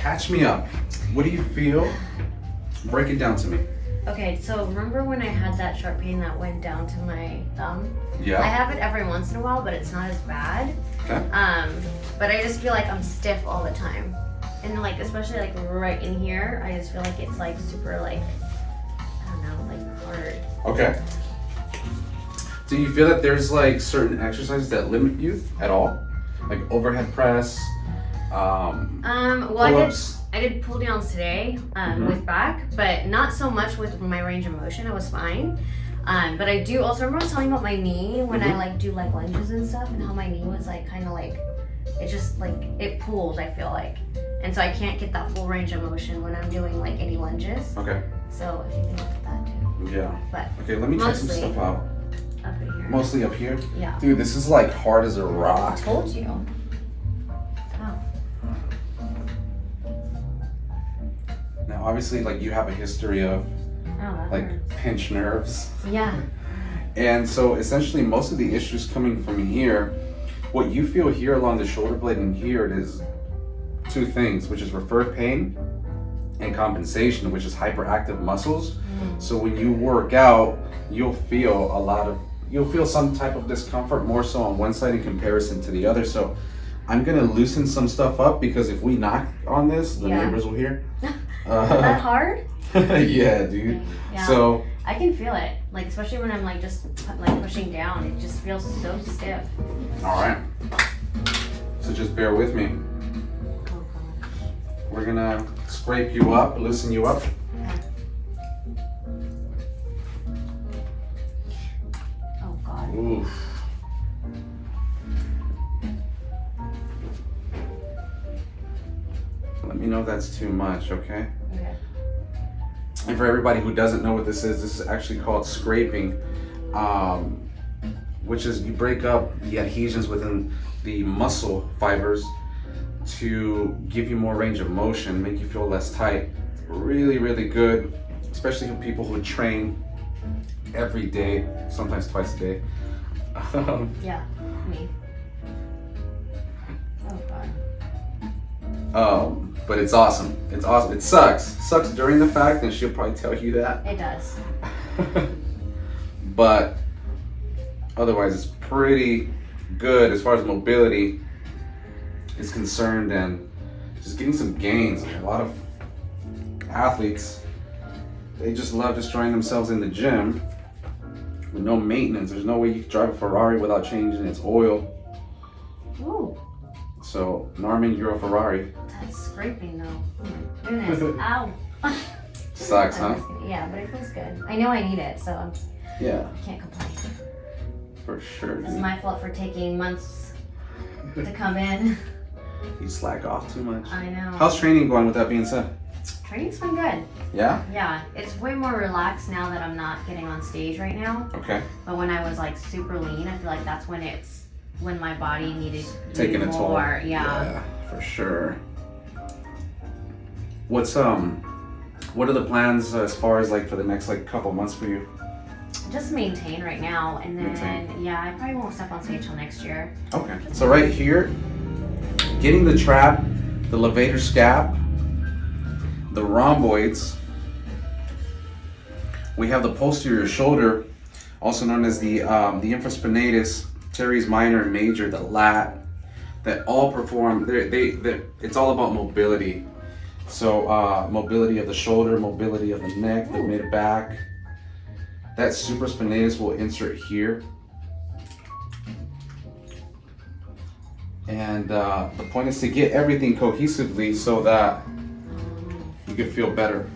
catch me up. What do you feel? Break it down to me. Okay, so remember when I had that sharp pain that went down to my thumb? Yeah. I have it every once in a while, but it's not as bad. Okay. But I just feel like I'm stiff all the time. And like, especially like right in here, I just feel like it's like super like, I don't know, like hard. Okay. Do you feel that there's like certain exercises that limit you at all? Like overhead press, Well, pull-ups? I did pull downs today with back, but not so much with my range of motion. I was fine. But I do also remember I was talking about my knee when I like do like lunges and stuff, and how my knee was like kind of like, it just like, it pulls, I feel like. And so I can't get that full range of motion when I'm doing like any lunges. Okay. So if you can look at that too. Yeah. But okay, let me check some stuff out. Up in here. Mostly up here? Yeah. Dude, this is like hard as a rock. I told you. Oh. Now, obviously, like you have a history of That like hurts. pinched nerves. Yeah. And so essentially most of the issues coming from here, what you feel here along the shoulder blade and here, it is two things, which is referred pain and compensation, which is hyperactive muscles. So when you work out, you'll feel some type of discomfort more so on one side in comparison to the other. So I'm gonna loosen some stuff up because if we knock on this, the neighbors will hear. Is that hard? Yeah, dude. Yeah. So I can feel it, like especially when I'm like just like pushing down. It just feels so stiff. all right. So just bear with me. Oh god. We're gonna scrape you up, loosen you up. Oh god. Oof. Let me know if that's too much, okay? Okay. And for everybody who doesn't know what this is actually called scraping, which is you break up the adhesions within the muscle fibers to give you more range of motion, make you feel less tight. Really, really good, especially for people who train every day, sometimes twice a day. Yeah, me. Oh god. But it's awesome. It's awesome. It sucks. Sucks during the fact, and she'll probably tell you that. It does. But otherwise, it's pretty good as far as mobility is concerned, and just getting some gains. A lot of athletes, they just love destroying themselves in the gym with no maintenance. There's no way you can drive a Ferrari without changing its oil. Ooh. So, Narmin, you're a Ferrari. That's scraping though. Oh my goodness. Ow. Sucks, huh? Yeah, but it feels good. I know I need it, so Yeah, I can't complain. for sure. It's Dude. my fault for taking months to come in. You slack off too much. I know. How's training going with that being said? Training's been good. Yeah? Yeah, it's way more relaxed now that I'm not getting on stage right now. Okay. But when I was like super lean, I feel like that's when my body needed Taking a toll. more. Yeah. For sure. What are the plans as far as like for the next like couple months for you? Just maintain right now, and then Maintain. yeah, I probably won't step on stage till next year. Okay. So right here, getting the trap, the levator scap, the rhomboids. We have the posterior shoulder, also known as the infraspinatus, teres minor and major, the lat, that all perform. It's all about mobility. So mobility of the shoulder, mobility of the neck, the mid back. That supraspinatus will insert here. And the point is to get everything cohesively so that you can feel better.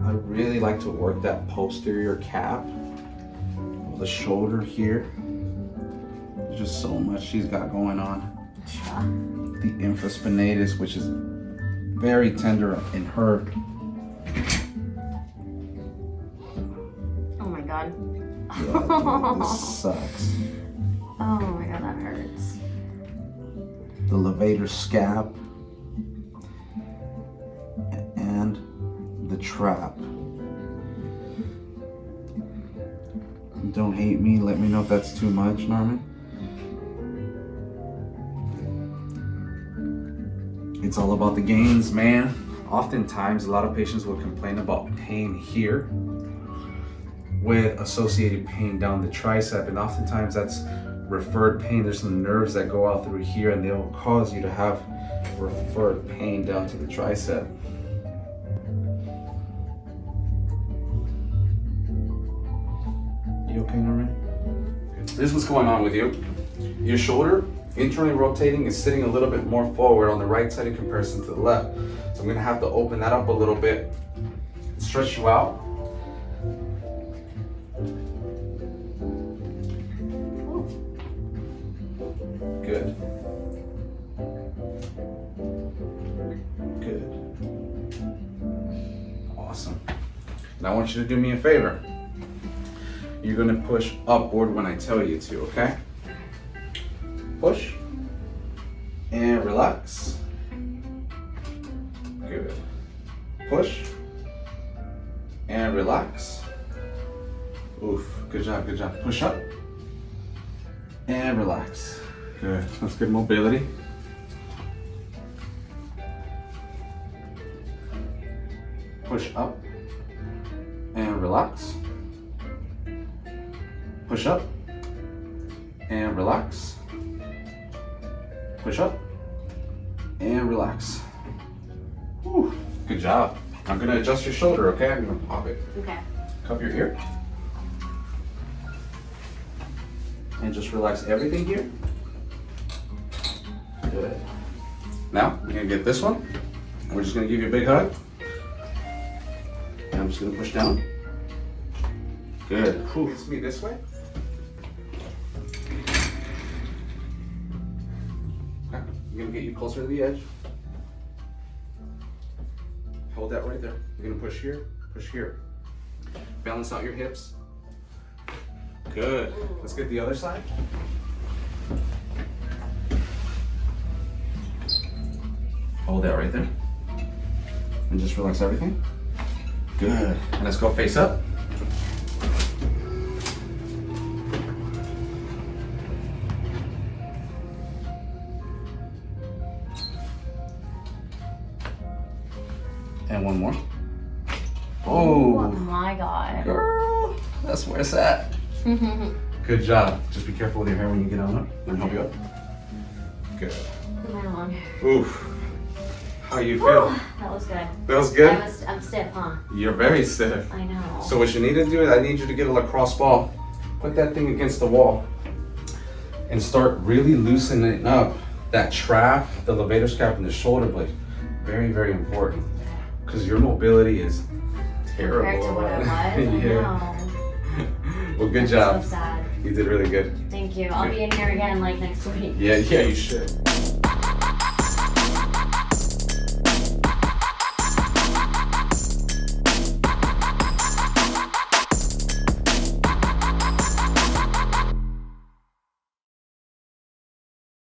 I really like to work that posterior cap of the shoulder here. There's just so much she's got going on. The infraspinatus, which is very tender in her. Oh my god. Yeah, dude, this sucks. Oh my god, that hurts. The levator scap and the trap. Don't hate me. Let me know if that's too much, Narmin. It's all about the gains, man. Oftentimes, a lot of patients will complain about pain here with associated pain down the tricep, and oftentimes that's referred pain. There's some nerves that go out through here, and they'll cause you to have referred pain down to the tricep. You okay, Norman? This is what's going on with you. Your shoulder, internally rotating, is sitting a little bit more forward on the right side in comparison to the left. So I'm gonna have to open that up a little bit, stretch you out. Good. Good. Awesome. Now I want you to do me a favor. You're gonna push upward when I tell you to, okay? Push and relax. Good. Push and relax. Oof, good job, good job. Push up and relax. Good, that's good mobility. Push up and relax. Push up and relax. Push up and relax. Whew, good job. I'm gonna adjust your shoulder, okay? I'm gonna pop it. Okay. Cup your ear. And just relax everything here. Good. Now, we're gonna get this one. And we're just gonna give you a big hug. And I'm just gonna push down. Good. Whew. It's me this way. Okay. I'm gonna get you closer to the edge. Hold that right there. You're gonna push here, push here. Balance out your hips. Good. Let's get the other side. Hold that right there. And just relax everything. Good. And let's go face up. And one more. Oh Oh, my God. girl, that's where it's at. Good job. Just be careful with your hair when you get on up. Let me help you up. Good. My long. Oof. How you feel? That was good. That was good? I'm stiff, huh? You're very stiff. I know. So what you need to do is I need you to get a lacrosse ball. Put that thing against the wall and start really loosening up that trap, the levator scap, and the shoulder blade. Very, very important. Because your mobility is terrible. Compared to what I was, I know. Well, good job. So sad. You did really good. Thank you. I'll be in here again like next week. Yeah, you should.